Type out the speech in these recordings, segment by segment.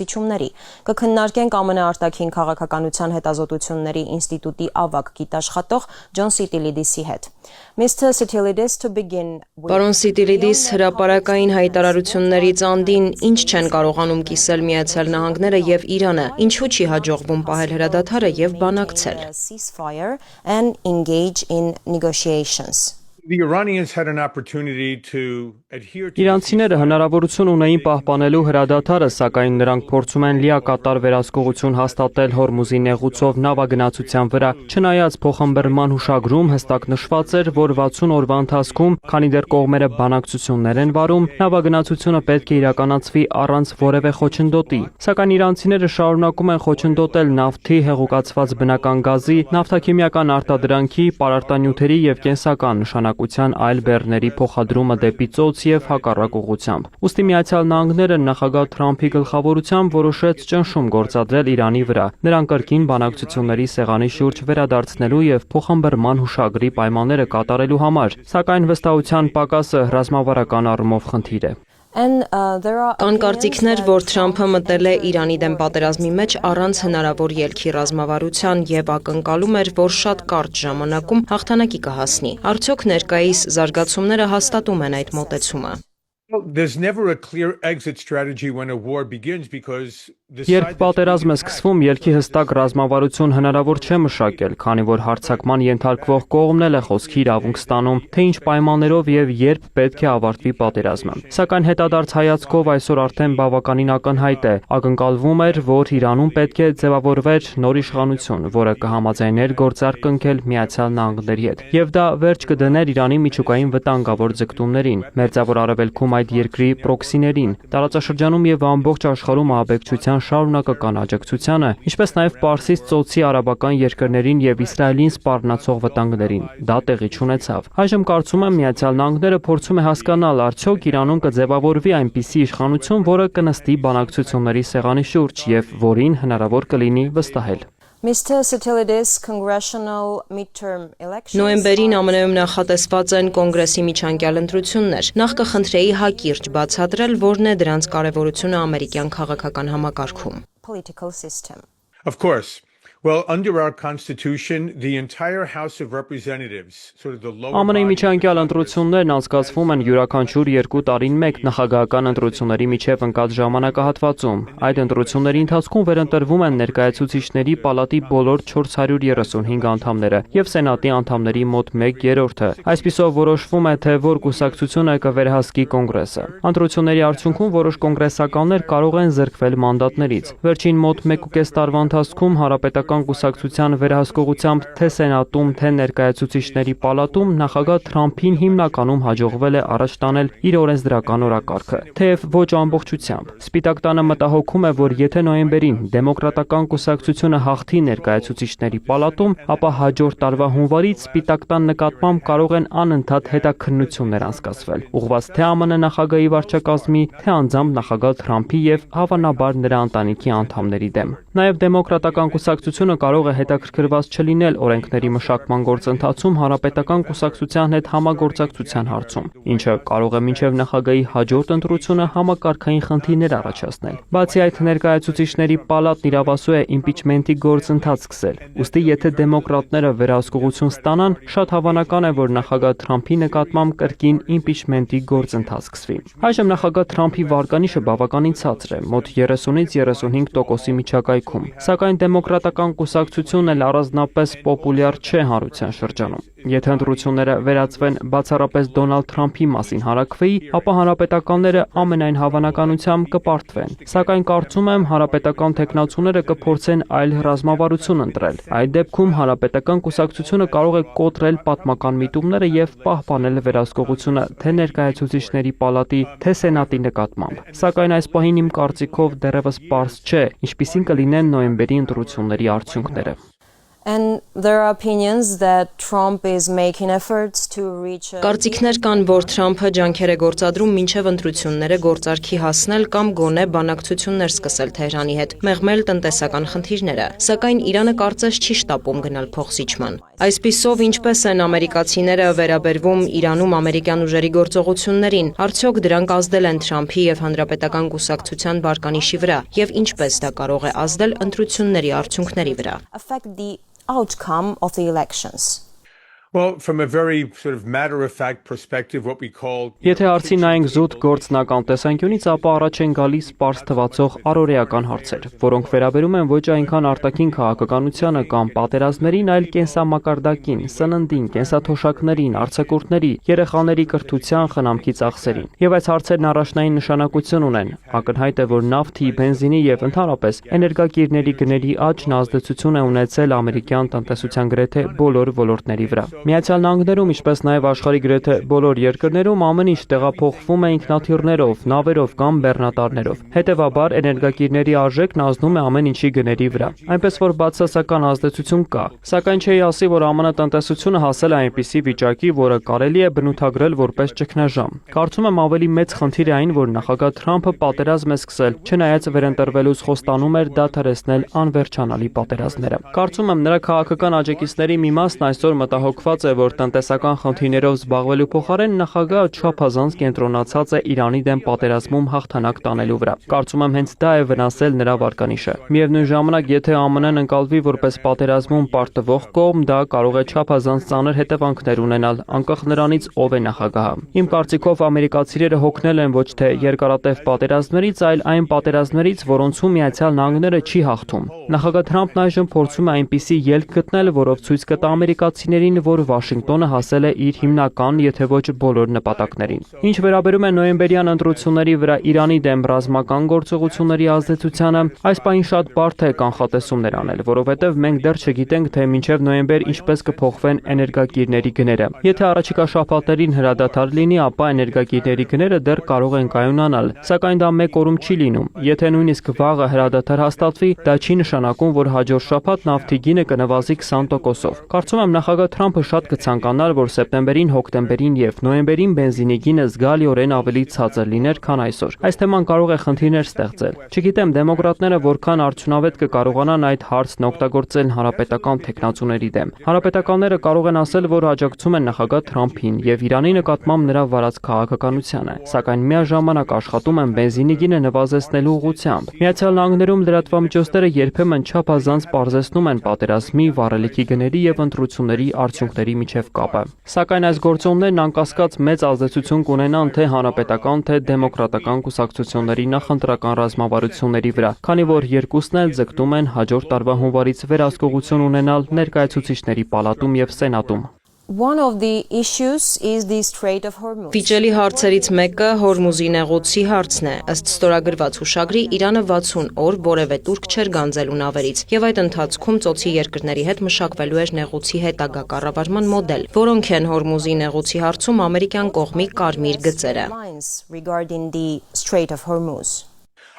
դիտումների։ Կքննարկենք ԱՄՆ արտաքին քաղաքականության հետազոտությունների ինստիտուտի ավագ գիտաշխատող Ջոն Սիտիլիդիսի հետ։ Mr. Sitilides, to begin with... Պարոն Սիտիլիդիս, հրապարակային հայտարարություններից անդին ինչ չեն կարողանում կիսել Միացյալ Նահանգները եւ Իրանը, ինչու չի հաջողվում պահել հրադադարը եւ բանակցել։ Ceasefire and engage in negotiations. Իրանցիները հնարավորություն ունեին պահպանելու հրադադարը, սակայն նրանք փորձում են լիակատար վերահսկողություն հաստատել Հորմուզի նեղուցով նավագնացության վրա, չնայած փոխհմբռնման հուշագրում հստակ նշված էր, որ 60 օրվա ընթացքում, քանի դեռ կողմերը բանակցություններ են վարում, նավագնացությունը պետք է իրականացվի առանց որևէ խոչընդոտի։ Սակայն իրանցիները շարունակում են խոչընդոտել նավթի, հեղուկացված բնական գազի, նավթաքիմիական արտադրանքի, պարարտանյութերի եւ կենսական նշանակության այլ բեռների փոխադրումը դեպի ծոց եւ հակառակ ուղղությամբ։ Ուստի Միացյալ Նահանգները նախագահ Թրամփի գլխավորությամբ որոշեց ճնշում գործադրել Իրանի վրա, նրան կրկին բանակցությունների սեղանի շուրջ վերադարձնելու եւ փոխհմբռնման հուշագրի պայմանները կատարելու համար, սակայն վստահության պակասը ռազմավարական առումով խնդիր է։ Կան կարծիքներ, որ Թրամփը մտել է Իրանի դեմ պատերազմի մեջ առանց հնարավոր ելքի ռազմավարության եւ ակնկալում էր, որ շատ կարճ ժամանակում հաղթանակի կհասնի։ Արդյոք ներկայիս զարգացումները հաստատում են այդ մոտեցումը։ Երբ պատերազմ է սկսվում, ելքի հստակ ռազմավարություն հնարավոր չէ մշակել, քանի որ հարձակման ենթարկվող կողմն էլ է խոսքի իրավունք ստանում, թե ինչ պայմաններով եւ երբ պետք է ավարտվի պատերազմը։ Սակայն հետադարձ հայացքով այսօր արդեն բավականին ակնհայտ է, ակնկալվում էր, որ Իրանում պետք է ձևավորվեր նոր իշխանություն, որը կհամաձայներ գործարք կնքել Միացյալ Նահանգների հետ, եւ դա վերջ կդներ Իրանի միջուկային վտանգավոր ձգտումներին, Մերձավոր Արևելքում այդ երկրի պրոքսիներին, տարածաշրջանում եւ ամբողջ աշխարհում ահաբեկչության շարունակական աջակցությանը, ինչպես նաև Պարսից ծոցի արաբական երկրներին եւ Իսրայելին սպառնացող վտանգներին։ Դա տեղի չունեցավ։ Այժմ կարծում եմ Միացյալ Նահանգները փորձում է հասկանալ, արդյոք Իրանում կձևավորվի այնպիսի իշխանություն, որը կնստի բանակցությունների սեղանի շուրջ եւ որին հնարավոր կլինի վստահել։ Mr. Sitilides, congressional midterm elections. Նոյեմբերին ԱՄՆ-ում նախատեսված են կոնգրեսի միջանկյալ ընտրություններ։ Նախ կխնդրեի հակիրճ բացատրել, որն է դրանց կարևորությունը ամերիկյան քաղաքական համակարգում։ Political system. Of course. Well, under our Constitution, the entire House of Representatives, sort of the lower ԱՄՆ-ի միջանկյալ ընտրություններն անցկացվում են յուրաքանչյուր 2 տարին մեկ նախագահական ընտրությունների միջև ընկած ժամանակահատվածում։ Այդ ընտրությունների ընթացքում վերընտրվում են ներկայացուցիչների պալատի բոլոր 435 անդամները եւ սենատի անդամների մոտ 1/3-ը։ Այսպիսով որոշվում է, թե որ կուսակցությունը կվերահսկի կոնգրեսը։ Ընտրությունների արդյունքում որոշ կոնգրեսականներ կարող են զրկվել մանդատներից։ Վերջին մոտ 1.5 տարվա ընթացքում Հանրապետական կուսակցության վերահսկողությամբ թե սենատում, թե ներկայացուցիչների պալատում նախագահ Թրամփին հիմնականում հաջողվել է առաջ տանել իր օրենսդրական օրակարգը, թեև ոչ ամբողջությամբ։ Սպիտակ տանը մտահոգում է, որ եթե նոյեմբերին դեմոկրատական կուսակցությունը հաղթի ներկայացուցիչների պալատում, ապա հաջորդ տարվա հունվարից Սպիտակ տան նկատմամբ կարող են անընդհատ հետաքննություններ անցկացվել, ուղղված թե ԱՄՆ նախագահի վարչակազմի, թե անձամբ նախագահ Թրամփի եւ հավանաբար նրա ընտանիքի անդամների դեմ։ Նաեւ դեմոկրատական կուսակցությունը կարող է հետաքրքրված չլինել օրենքների մշակման գործընթացում հանրապետական կուսակցության հետ համագործակցության հարցում, ինչը կարող է մինչև նախագահի հաջորդ ընտրությունը համակարգային խնդիրներ առաջացնել։ Բացի այդ, ներկայացուցիչների պալատն իրավասու է իմպիչմենտի գործընթաց սկսել։ Ուստի եթե դեմոկրատները վերահսկողություն ստանան, շատ հավանական է, որ նախագահ Թրամփի նկատմամբ կրկին իմպիչմենտի գործընթաց սկսվի։ Այժմ նախագահ Թրամփի վարկանիշը բավականին ցածր է, մոտ 30-ից 35% միջակայքում, սակայն դեմոկրատական կուսակցությունն էլ առանձնապես պոպուլյար չէ հանրության շրջանում։ Եթե ընտրությունները վերածվեն բացառապես Դոնալդ Թրամփի մասին հարաքվեի, ապա հանրապետականները ամենայն հավանականությամբ կպարտվեն։ Սակայն կարծում եմ հանրապետական թեկնածուները կփորձեն այլ ռազմավարություն ընտրել։ Այդ դեպքում հանրապետական կուսակցությունը կարող է կոտրել պատմական միտումները եւ պահպանել վերահսկողությունը թե ներկայացուցիչների պալատի, թե սենատի նկատմամբ։ Սակայն այս պահին իմ կարծիքով դեռևս պարզ չէ, ինչպիսին կլինեն նոյեմբերի ընտրությունների արդյունքները։ And there are opinions that Trump is making efforts to reach Կարծիքներ կան, որ Թրամփը ջանքեր է գործադրում մինչև ընտրությունները գործարքի հասնել կամ գոնե բանակցություններ սկսել Թեհրանի հետ, մեղմել տնտեսական խնդիրները, սակայն Իրանը կարծես չի շտապում գնալ փոխզիջման։ Այսպիսով, ինչպես են ամերիկացիները վերաբերվում Իրանում ամերիկյան ուժերի գործողություններին, արդյոք դրանք ազդել են Թրամփի եւ Հանրապետական կուսակցության վարկանիշի վրա, եւ ինչպես դա կարող է ազդել ընտրությունների արդյունքների վրա։ affect the outcome of the elections. Well, from a very sort of matter-of-fact perspective, what we call... Եթե հարցի նայենք զուտ գործնական տեսանկյունից, ապա առաջ են գալիս պարզ թվացող առօրեական հարցեր, որոնք վերաբերում են ոչ այնքան արտաքին քաղաքականությանը կամ պատերազմներին, այլ կենսամակարդակին, սննդին, կենսաթոշակներին, արձակուրդների, երեխաների կրթության, խնամքի ծախսերին։ Եվ այս հարցերն առաջնային նշանակություն ունեն։ Ակնհայտ է, որ նավթի, բենզինի եւ ընդհանրապես էներգակիրների գների աճն ազդեցություն է ունեցել ամերիկյան տնտեսության գրեթե բոլոր ոլորտների վրա։ Միացյալ Նահանգներում, ինչպես նաև աշխարհի գրեթե բոլոր երկրներում ամեն ինչ տեղափոխվում է ինքնաթիռներով, նավերով կամ բեռնատարներով։ Հետևաբար, էներգակիրների արժեքն ազդում է ամեն ինչի գների վրա։ Այնպես որ բացասական ազդեցություն կա, սակայն չի ասի, որ ԱՄՆ տնտեսությունը հասել է այնպիսի վիճակի, որը կարելի է բնութագրել որպես ճգնաժամ։ Կարծում եմ ավելի մեծ խնդիր է այն, որ նախագահ Թրամփը պատերազմ է սկսել, չնայած վերընտրվելուց խոստանում էր դադարեցնել անվերջանալի պատերազմները։ Կարծում եմ նրա քաղաքական աջակիցների մի մասն այսօր մտահոգ է, որ տնտեսական խնդիրներով զբաղվելու փոխարեն նախագահը չափազանց կենտրոնացած է Իրանի դեմ պատերազմում հաղթանակ տանելու վրա։ Կարծում եմ հենց դա է վնասել նրա վարկանիշը։ Միևնույն ժամանակ, եթե ԱՄՆ-ն ընկալվի որպես պատերազմում պարտվող կողմ, դա կարող է չափազանց ծանր հետևանքներ ունենալ, անկախ նրանից ով է նախագահը։ Իմ կարծիքով ամերիկացիները հոգնել են ոչ թե երկարատև պատերազմներից, այլ այն պատերազմներից, որոնցում Միացյալ Նահանգները չի հաղթում։ Նախագահ Թրամփն այժմ փորձում է այնպիսի ելք գտնել, որով ցույց կտա ամերիկացիներին, որ Վաշինգտոնը հասել է իր հիմնական, եթե ոչ բոլոր նպատակներին։ Ինչ վերաբերում է նոյեմբերյան ընտրությունների վրա Իրանի դեմ ռազմական գործողությունների ազդեցությանը, այս պահին շատ բարդ է կանխատեսումներ անել, որովհետև մենք դեռ չգիտենք, թե մինչև նոյեմբեր ինչպես կփոխվեն էներգակիրների գները։ Եթե առաջիկա շաբաթներին հրադադար լինի, ապա էներգակիրների գները դեռ կարող են կայունանալ, սակայն դա մեկ օրում չի լինում։ Եթե նույնիսկ վաղը հրադադար հաստատվի, դա չի նշանակում, որ հաջորդ շաբաթ նավթի գինը կնվազի 20%-ով։ Կարծում եմ նախագահ Թրամփը շատ կցանկանար, որ սեպտեմբերին, հոկտեմբերին եւ նոյեմբերին բենզինի գինը զգալիորեն ավելի ցածր լիներ, քան այսօր։ Այս թեման կարող է խնդիրներ ստեղծել։ Չգիտեմ, դեմոկրատները որքան արդյունավետ կկարողանան այդ հարցն օգտագործել հանրապետական թեկնածուների դեմ։ Հանրապետականները կարող են ասել, որ աջակցում են նախագահ Թրամփին եւ Իրանի նկատմամբ նրա վարած քաղաքականությանը, սակայն միաժամանակ աշխատում են բենզինի գինը նվազեցնելու ուղղությամբ։ Միացյալ Նահանգներում լրատվամիջոցները երբեմն չափազանց պարզեցնում են պատերազմի, վառելիքի գների եւ ընտրությունների արդյունքների միջև կապը։ Սակայն այս գործոններն անկասկած մեծ ազդեցություն կունենան թե հանրապետական, թե դեմոկրատական կուսակցությունների նախընտրական ռազմավարությունների վրա, քանի որ երկուսն էլ ձգտում են հաջորդ տարվա հունվարից վերահսկողություն ունենալ ներկայացուցիչների պալատում եւ սենատում։ One of the issues is the Strait of Hormuz. Վիճելի հարցերից մեկը Հորմուզի նեղուցի հարցն է։ Ըստ ստորագրված հուշագրի Իրանը 60 օր որևէ տուրք չէր գանձելու նավերից, եւ այդ ընթացքում ծոցի երկրների հետ մշակվելու էր նեղուցի հետագա կառավարման մոդել, որոնք են Հորմուզի նեղուցի հարցում ամերիկյան կողմի կարմիր գծերը։ Regarding the Strait of Hormuz.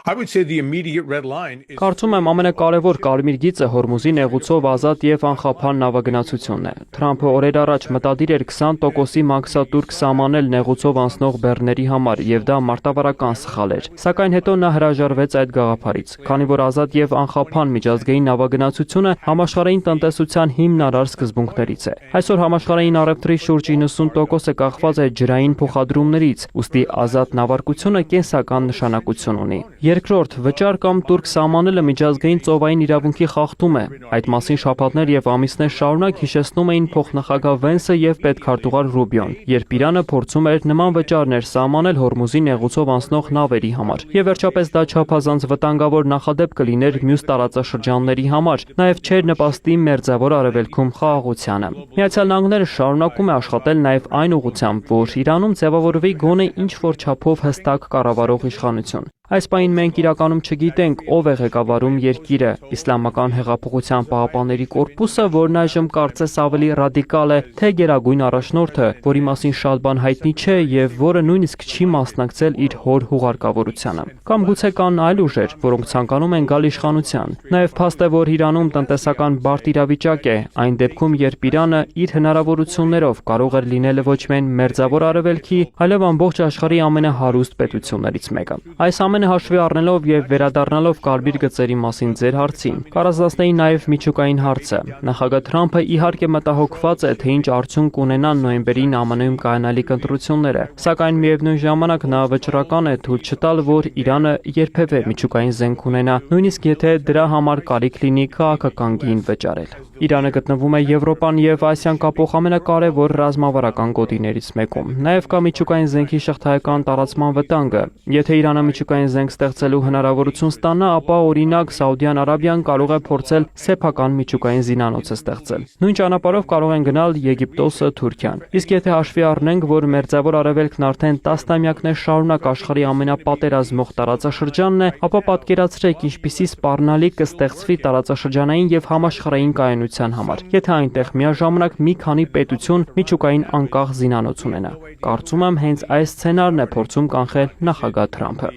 I would say the immediate red line is... Կարծում եմ ամենակարևոր կարմիր գիծը Հորմուզի նեղուցով ազատ եւ անխափան նավագնացությունն է։ Թրամփը օրեր առաջ մտադիր էր 20%-ի մաքսատուրք սահմանել նեղուցով անցնող բեռների համար եւ դա մարտավարական սխալ էր։ Սակայն հետո նա հրաժարվեց այդ գաղափարից, քանի որ ազատ եւ անխափան միջազգային նավագնացությունը համաշխարհային տնտեսության հիմնարար սկզբունքներից է։ Այսօր համաշխարհային առևտրի շուրջ 90%-ը կախված է ջրային փոխադրումներից, ուստի ազատ նավարկությունը կենսական նշանակություն ունի։ Երկրորդ, վճար կամ տուրք սահմանելը միջազգային ծովային իրավունքի խախտում է։ Այդ մասին շաբաթներ եւ ամիսներ շարունակ հիշեցնում էին փոխնախագահ Վենսը եւ պետքարտուղար Ռուբիոն, երբ Իրանը փորձում էր նման վճարներ սահմանել Հորմուզի նեղուցով անցնող նավերի համար։ Եվ վերջապես դա չափազանց վտանգավոր նախադեպ կլիներ մյուս տարածաշրջանների համար, նաեւ չէր նպաստի Մերձավոր Արևելքում խաղաղությանը։ Միացյալ Նահանգները շարունակում է աշխատել նաեւ այն ուղղությամբ, որ Իրանում ձևավորվի գոնե ինչ որ չափով հստակ կառավարող իշխանություն։ Այս պահին մենք իրականում չգիտենք ով է ղեկավարում երկիրը։ Իսլամական հեղափոխության պահապանների կորպուսը, որն այժմ կարծես ավելի ռադիկալ է, թե գերագույն առաջնորդը, որի մասին շատ բան հայտնի չէ եւ որը նույնիսկ չի մասնակցել իր հոր հուղարկավորությանը։ Կամ գուցե կան այլ ուժեր, որոնք ցանկանում են գալ իշխանության։ Նաեւ փաստ է, որ Իրանում տնտեսական բարդ իրավիճակ է, այն դեպքում, երբ Իրանը իր հնարավորություններով կարող էր լինել ոչ միայն մերձավոր Արևելքի, այլև ամբողջ աշխարհի ամենահարուստ պետություններից մեկը։ Այս ամենը հաշվի առնելով եւ վերադառնալով կարմիր գծերի մասին ձեր հարցին, կառաջացնեի նաեւ միջուկային հարցը։ Նախագահ Թրամփը իհարկե մտահոգված է, թե ինչ արդյունք կունենան նոյեմբերին ԱՄՆ-ում կայանալիք ընտրությունները, սակայն միևնույն ժամանակ նա վճռական է թույլ չտալ, որ Իրանը երբևէ միջուկային զենք ունենա, նույնիսկ եթե դրա համար կարիք լինի քաղաքական գին վճարել։ Իրանը գտնվում է Եվրոպան եւ Ասիան կապող ամենակարևոր ռազմավարական գոտիներից մեկում։ Նաեւ կա միջուկային զենքի շղթայական տարածման վտանգը։ Եթե Իրանը միջուկային զենք ստեղծելու հնարավորություն ստանա, ապա օրինակ Սաուդյան Արաբիան կարող է փորձել սեփական միջուկային զինանոց ստեղծել։ Նույն ճանապարհով կարող են գնալ Եգիպտոսը, Թուրքիան։ Իսկ եթե հաշվի առնենք, որ Մերձավոր Արևելքն արդեն տասնամյակներ շարունակ աշխարհի ամենապատերազմող տարածաշրջանն է, ապա պատկերացրեք, ինչպիսի սպառնալիք կստեղծվի տարածաշրջանային եւ համաշխարհային կայունության համար, եթե այնտեղ միաժամանակ մի քանի պետություն միջուկային անկախ զինանոց ունենա։ Կարծում եմ հենց այս սցենարն է փորձում կանխել նախագահ Թրամփը։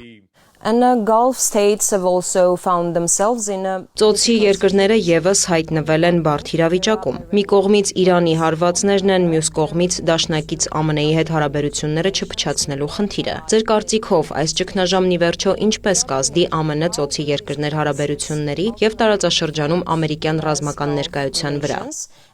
And Gulf states have also found themselves in a Ծոցի երկրները եւս հայտնվել են բարդ իրավիճակում։ Մի կողմից Իրանի հարվածներն են, մյուս կողմից դաշնակից ԱՄՆ-ի հետ հարաբերությունները չփչացնելու խնդիրը։ Ձեր կարծիքով այս ճգնաժամն ի վերջո ինչպես կազդի ԱՄՆ ծոցի երկրներ հարաբերությունների եւ տարածաշրջանում ամերիկյան ռազմական ներկայության վրա։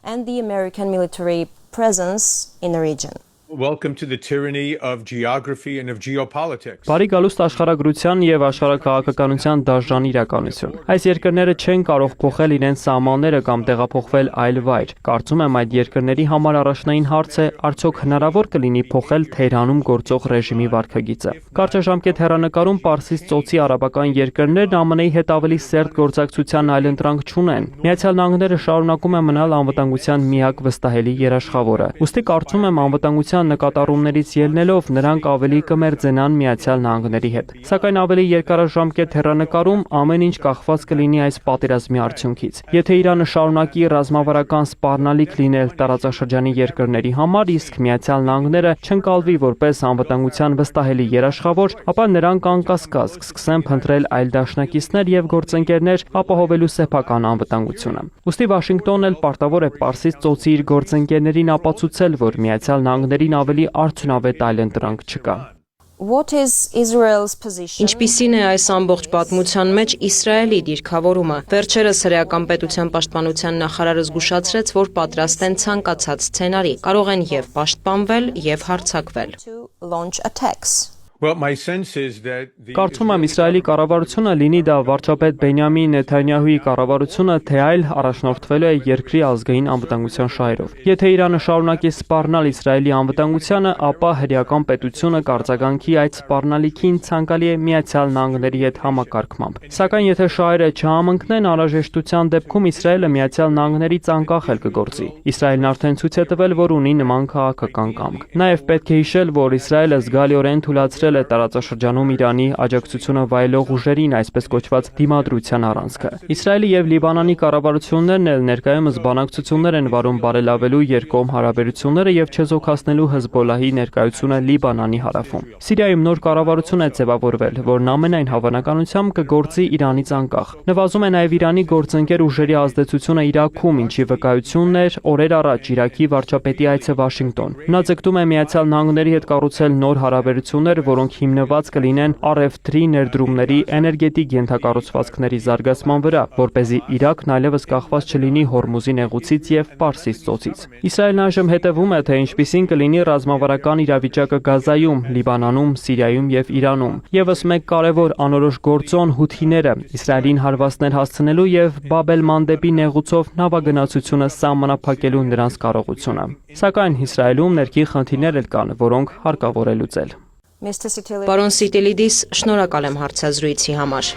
and the American military presence in the region. Welcome to the tyranny of geography and of geopolitics. Բարի գալուստ աշխարհագրության եւ աշխարհաքաղաքականության դաժան իրականություն։ Այս երկրները չեն կարող փոխել իրենց սահմանները կամ տեղափոխվել այլ վայր։ Կարծում եմ այդ երկրների համար առաջնային հարց է արդյոք հնարավոր կլինի փոխել Թեհրանում գործող ռեժիմի վարքագիծը։ Կարճաժամկետ հեռանկարում Պարսից ծոցի արաբական երկրներն ԱՄՆ-ի հետ ավելի սերտ գործակցության այլընտրանք չունեն։ Միացյալ Նահանգները շարունակում է մնալ անվտանգության միակ վստահելի երաշխավորը։ Ուստի կարծում եմ անվտանգության նկատառումներից ելնելով նրանք ավելի կմերձենան Միացյալ Նահանգների հետ։ Սակայն ավելի երկարաժամկետ հեռանկարում ամեն ինչ կախված կլինի այս պատերազմի արդյունքից։ Եթե Իրանը շարունակի ռազմավարական սպառնալիք լինել տարածաշրջանի երկրների համար, իսկ Միացյալ Նահանգները չընկալվի որպես անվտանգության վստահելի երաշխավոր, ապա նրանք անկասկած կսկսեն փնտրել այլ դաշնակիցներ եւ գործընկերներ ապահովելու սեփական անվտանգությունը։ Ուստի Վաշինգտոնն էլ պարտավոր է Պարսից ծոցի իր գործընկերներին ապացուցել, որ Միացյալ Նահանգների ավելի արդյունավետ այլընտրանք չկա։ What is Israel's position? Ինչպիսին է այս ամբողջ պատմության մեջ Իսրայելի դիրքավորումը։ Վերջերս հրեական պետության պաշտպանության նախարարը զգուշացրեց, որ պատրաստ են ցանկացած սցենարի, կարող են եւ պաշտպանվել, եւ հարձակվել։ To launch attacks. Well, my sense is that the Կարծում եմ Իսրայելի կառավարությունը լինի դա վարչապետ Բենյամին Նեթանյահուի կառավարությունը, թե այլ առաջնորդվելու է երկրի ազգային անվտանգության շահերով։ Եթե Իրանը շարունակի սպառնալ Իսրայելի անվտանգությանը, ապա հրեական պետությունը կարձագանքի այդ սպառնալիքին ցանկալի է Միացյալ Նահանգների հետ համակարգմամբ։ Սակայն եթե շահերը չհամընկնեն, անհրաժեշտության դեպքում Իսրայելը Միացյալ Նահանգներից անկախ էլ կգործի։ Իսրայելն արդեն ցույց է տվել, որ ունի նման քաղաքական կամք։ Նաև պետք է հիշել, որ Իսրայելը զգալիորեն թույլատրել է տարածաշրջանում Իրանի աջակցությունը վայելող ուժերին, այսպես կոչված դիմադրության առանցքը։ Իսրայելի եւ Լիբանանի կառավարություններն էլ ներկայումս բանակցություններ են վարում բարելավելու երկկողմ հարաբերությունները եւ չեզոքացնելու Հեզբոլլահի ներկայությունը Լիբանանի հարավում։ Սիրիայում նոր կառավարություն է ձևավորվել, որն ամենայն հավանականությամբ կգործի Իրանից անկախ։ Նվազում է նաեւ Իրանի գործընկեր ուժերի ազդեցությունը Իրաքում, ինչի վկայությունն էր օրեր առաջ Իրաքի վարչապետի այցը Վաշինգտոն։ Նա ձգտում է Միացյալ Նահանգների հետ կառուցել նոր հարաբերություններ, որոնք հիմնված կլինեն RF3 ներդրումների էներգետիկ ենթակառուցվածքների զարգացման վրա, որպեսզի Իրաքն այլևս կախված չլինի Հորմուզի նեղուցից եւ Պարսից ծոցից։ Իսրայելն այժմ հետևում է, թե ինչպիսին կլինի ռազմավարական իրավիճակը Գազայում, Լիբանանում, Սիրիայում եւ Իրանում։ Եվս մեկ կարևոր անորոշ գործոն հութիները Իսրայելին հարվածներ հասցնելու եւ Բաբ էլ-Մանդեբի նեղուցով նավագնացությունը սահմանափակելու նրանց կարողությունը։ Սակայն Իսրայելում ներքին խնդիրներ էլ կան, որոնք հարկավոր է լուծել։ Mr. Sitili. Պարոն Սիտիլիդիս, շնորհակալ եմ հարցազրույցի համար։